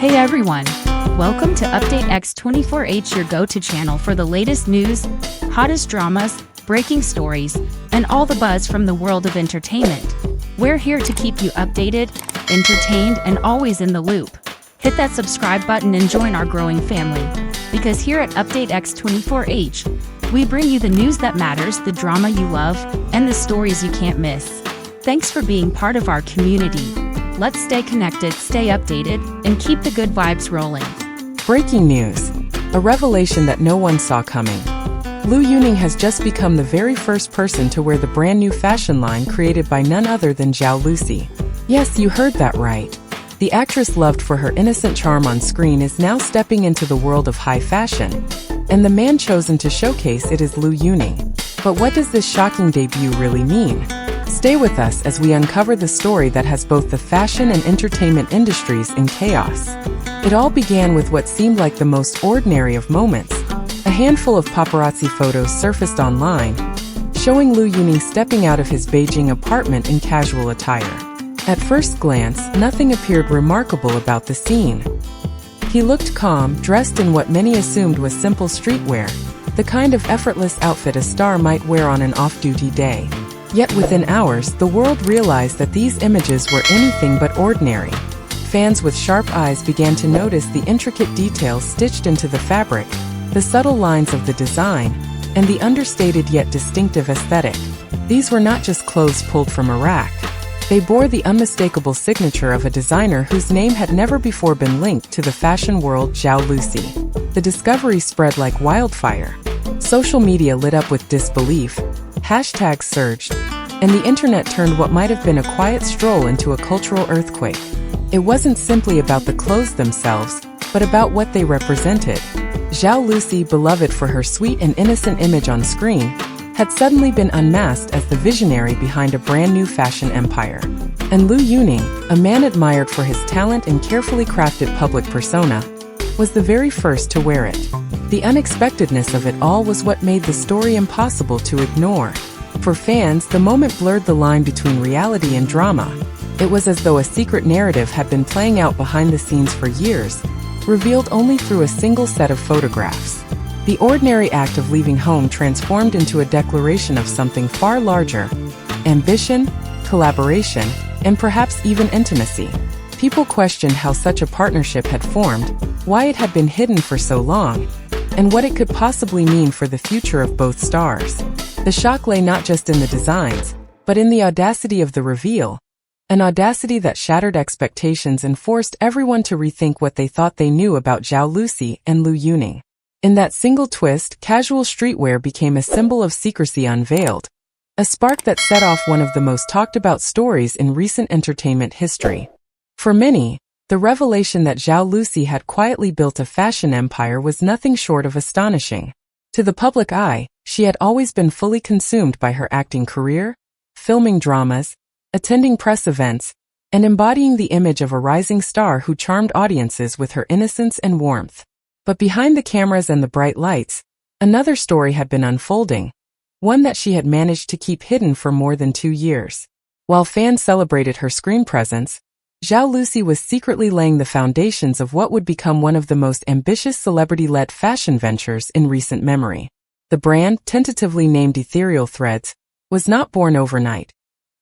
Hey everyone! Welcome to Update X24H, your go-to channel for the latest news, hottest dramas, breaking stories, and all the buzz from the world of entertainment. We're here to keep you updated, entertained, and always in the loop. Hit that subscribe button and join our growing family. Because here at Update X24H, we bring you the news that matters, the drama you love, and the stories you can't miss. Thanks for being part of our community. Let's stay connected, stay updated, and keep the good vibes rolling. Breaking news. A revelation that no one saw coming. Liu Yuning has just become the very first person to wear the brand new fashion line created by none other than Zhao Lusi. Yes, you heard that right. The actress loved for her innocent charm on screen is now stepping into the world of high fashion. And the man chosen to showcase it is Liu Yuning. But what does this shocking debut really mean? Stay with us as we uncover the story that has both the fashion and entertainment industries in chaos. It all began with what seemed like the most ordinary of moments. A handful of paparazzi photos surfaced online, showing Liu Yuning stepping out of his Beijing apartment in casual attire. At first glance, nothing appeared remarkable about the scene. He looked calm, dressed in what many assumed was simple streetwear, the kind of effortless outfit a star might wear on an off-duty day. Yet within hours, the world realized that these images were anything but ordinary. Fans with sharp eyes began to notice the intricate details stitched into the fabric, the subtle lines of the design, and the understated yet distinctive aesthetic. These were not just clothes pulled from a rack. They bore the unmistakable signature of a designer whose name had never before been linked to the fashion world, Xiao Lucy. The discovery spread like wildfire. Social media lit up with disbelief, hashtags surged, and the internet turned what might have been a quiet stroll into a cultural earthquake. It wasn't simply about the clothes themselves, but about what they represented. Zhao Lucy, beloved for her sweet and innocent image on screen, had suddenly been unmasked as the visionary behind a brand new fashion empire. And Liu Yuning, a man admired for his talent and carefully crafted public persona, was the very first to wear it. The unexpectedness of it all was what made the story impossible to ignore. For fans, the moment blurred the line between reality and drama. It was as though a secret narrative had been playing out behind the scenes for years, revealed only through a single set of photographs. The ordinary act of leaving home transformed into a declaration of something far larger: ambition, collaboration, and perhaps even intimacy. People questioned how such a partnership had formed, why it had been hidden for so long, and what it could possibly mean for the future of both stars. The shock lay not just in the designs, but in the audacity of the reveal, an audacity that shattered expectations and forced everyone to rethink what they thought they knew about Zhao Lucy and Liu Yuning. In that single twist, casual streetwear became a symbol of secrecy unveiled, a spark that set off one of the most talked about stories in recent entertainment history. For many, the revelation that Zhao Lucy had quietly built a fashion empire was nothing short of astonishing. To the public eye, she had always been fully consumed by her acting career, filming dramas, attending press events, and embodying the image of a rising star who charmed audiences with her innocence and warmth. But behind the cameras and the bright lights, another story had been unfolding, one that she had managed to keep hidden for more than 2 years. While fans celebrated her screen presence, Zhao Lucy was secretly laying the foundations of what would become one of the most ambitious celebrity-led fashion ventures in recent memory. The brand, tentatively named Ethereal Threads, was not born overnight.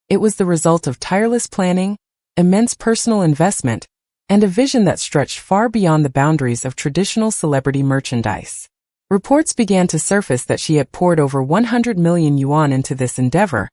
It was the result of tireless planning, immense personal investment, and a vision that stretched far beyond the boundaries of traditional celebrity merchandise. Reports began to surface that she had poured over 100 million yuan into this endeavor,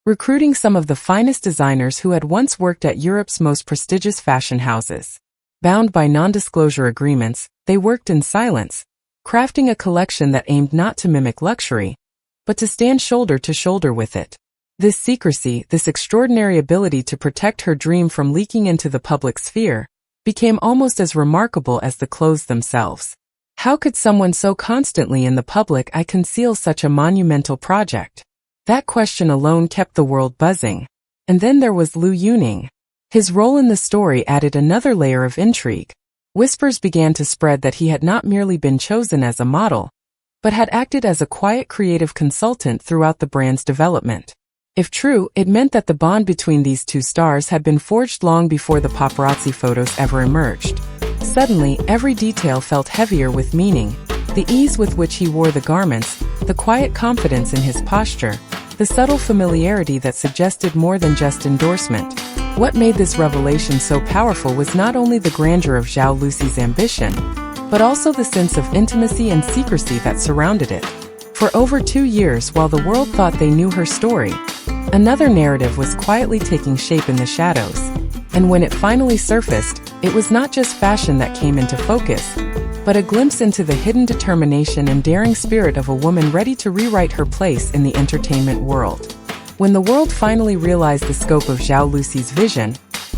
recruiting some of the finest designers who had once worked at Europe's most prestigious fashion houses. Bound by non-disclosure agreements, they worked in silence, crafting a collection that aimed not to mimic luxury, but to stand shoulder to shoulder with it. This secrecy, this extraordinary ability to protect her dream from leaking into the public sphere, became almost as remarkable as the clothes themselves. How could someone so constantly in the public eye conceal such a monumental project? That question alone kept the world buzzing. And then there was Liu Yuning. His role in the story added another layer of intrigue. Whispers began to spread that he had not merely been chosen as a model, but had acted as a quiet creative consultant throughout the brand's development. If true, it meant that the bond between these two stars had been forged long before the paparazzi photos ever emerged. Suddenly, every detail felt heavier with meaning. The ease with which he wore the garments, the quiet confidence in his posture, the subtle familiarity that suggested more than just endorsement. What made this revelation so powerful was not only the grandeur of Xiao Lucy's ambition, but also the sense of intimacy and secrecy that surrounded it. For over 2 years, while the world thought they knew her story, another narrative was quietly taking shape in the shadows. And when it finally surfaced, it was not just fashion that came into focus, but a glimpse into the hidden determination and daring spirit of a woman ready to rewrite her place in the entertainment world. When the world finally realized the scope of Zhao Lucy's vision,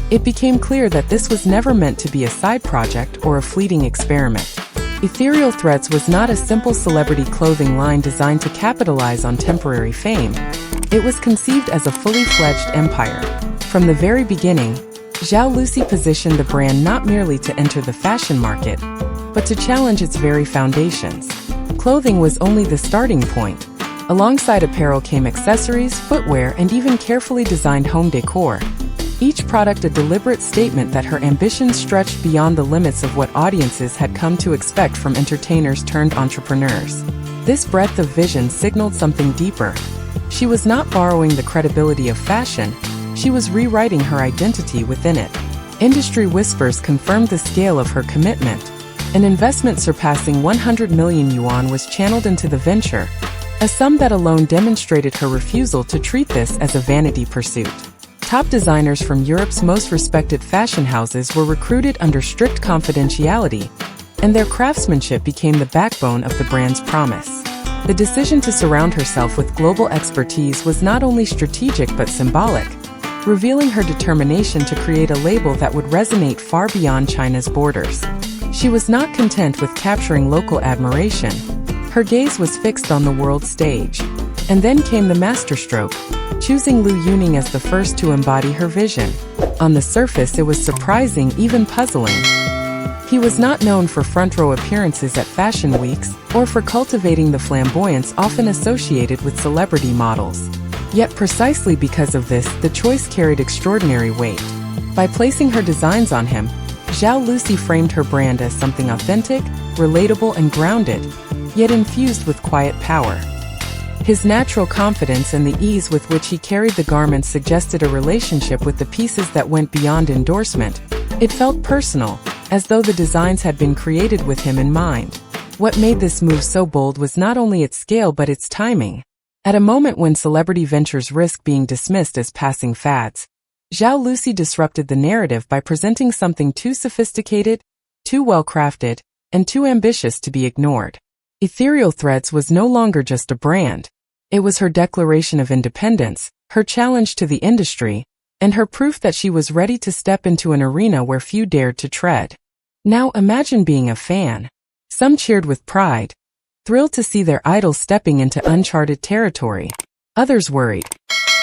it became clear that this was never meant to be a side project or a fleeting experiment. Ethereal Threads was not a simple celebrity clothing line designed to capitalize on temporary fame. It was conceived as a fully fledged empire. From the very beginning, Zhao Lucy positioned the brand not merely to enter the fashion market, but to challenge its very foundations. Clothing was only the starting point. Alongside apparel came accessories, footwear, and even carefully designed home decor. Each product a deliberate statement that her ambitions stretched beyond the limits of what audiences had come to expect from entertainers turned entrepreneurs. This breadth of vision signaled something deeper. She was not borrowing the credibility of fashion, she was rewriting her identity within it. Industry whispers confirmed the scale of her commitment. An investment surpassing 100 million yuan was channeled into the venture, a sum that alone demonstrated her refusal to treat this as a vanity pursuit. Top designers from Europe's most respected fashion houses were recruited under strict confidentiality, and their craftsmanship became the backbone of the brand's promise. The decision to surround herself with global expertise was not only strategic but symbolic, revealing her determination to create a label that would resonate far beyond China's borders. She was not content with capturing local admiration. Her gaze was fixed on the world stage. And then came the masterstroke, choosing Liu Yuning as the first to embody her vision. On the surface, it was surprising, even puzzling. He was not known for front-row appearances at fashion weeks or for cultivating the flamboyance often associated with celebrity models. Yet precisely because of this, the choice carried extraordinary weight. By placing her designs on him, Zhao Lucy framed her brand as something authentic, relatable, and grounded, yet infused with quiet power. His natural confidence and the ease with which he carried the garments suggested a relationship with the pieces that went beyond endorsement. It felt personal, as though the designs had been created with him in mind. What made this move so bold was not only its scale but its timing. At a moment when celebrity ventures risk being dismissed as passing fads, Zhao Lucy disrupted the narrative by presenting something too sophisticated, too well-crafted, and too ambitious to be ignored. Ethereal Threads was no longer just a brand. It was her declaration of independence, her challenge to the industry, and her proof that she was ready to step into an arena where few dared to tread. Now imagine being a fan. Some cheered with pride, thrilled to see their idol stepping into uncharted territory. Others worried.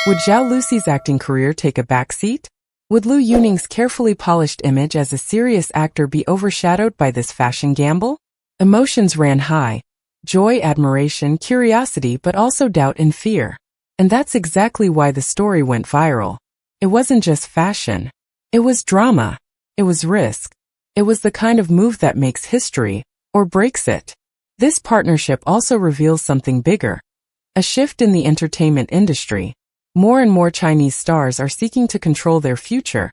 Would Zhao Lucy's acting career take a backseat? Would Liu Yuning's carefully polished image as a serious actor be overshadowed by this fashion gamble? Emotions ran high. Joy, admiration, curiosity, but also doubt and fear. And that's exactly why the story went viral. It wasn't just fashion. It was drama. It was risk. It was the kind of move that makes history, or breaks it. This partnership also reveals something bigger. A shift in the entertainment industry. More and more Chinese stars are seeking to control their future,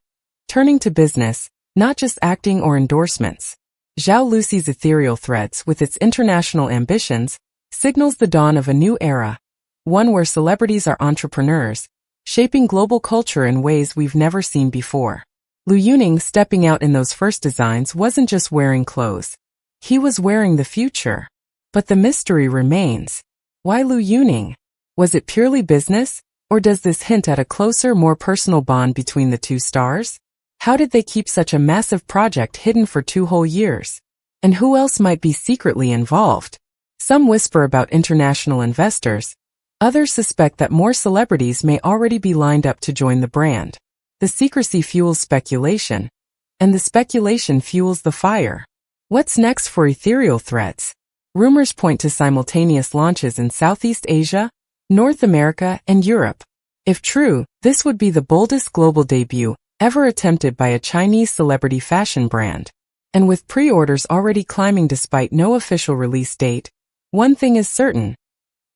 turning to business, not just acting or endorsements. Zhao Lucy's Ethereal Threads, with its international ambitions, signals the dawn of a new era, one where celebrities are entrepreneurs, shaping global culture in ways we've never seen before. Liu Yuning, stepping out in those first designs, wasn't just wearing clothes. He was wearing the future. But the mystery remains. Why Liu Yuning? Was it purely business, or does this hint at a closer, more personal bond between the two stars? How did they keep such a massive project hidden for 2 whole years? And who else might be secretly involved? Some whisper about international investors. Others suspect that more celebrities may already be lined up to join the brand. The secrecy fuels speculation, and the speculation fuels the fire. What's next for Ethereal Threads? Rumors point to simultaneous launches in Southeast Asia, North America, and Europe. If true, this would be the boldest global debut ever attempted by a Chinese celebrity fashion brand. And with pre-orders already climbing despite no official release date, one thing is certain.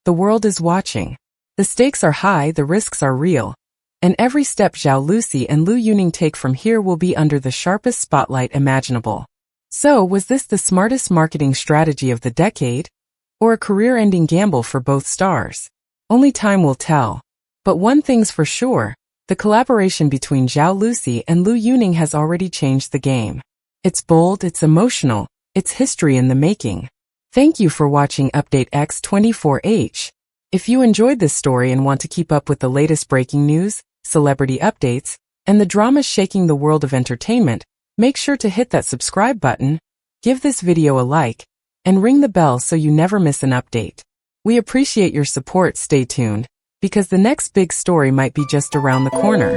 The world is watching. The stakes are high, the risks are real. And every step Xiao Lucy and Liu Yuning take from here will be under the sharpest spotlight imaginable. So, was this the smartest marketing strategy of the decade? Or a career-ending gamble for both stars? Only time will tell. But one thing's for sure, the collaboration between Zhao Lucy and Liu Yuning has already changed the game. It's bold, it's emotional, it's history in the making. Thank you for watching Update X24H. If you enjoyed this story and want to keep up with the latest breaking news, celebrity updates, and the drama shaking the world of entertainment, make sure to hit that subscribe button, give this video a like, and ring the bell so you never miss an update. We appreciate your support. Stay tuned, because the next big story might be just around the corner.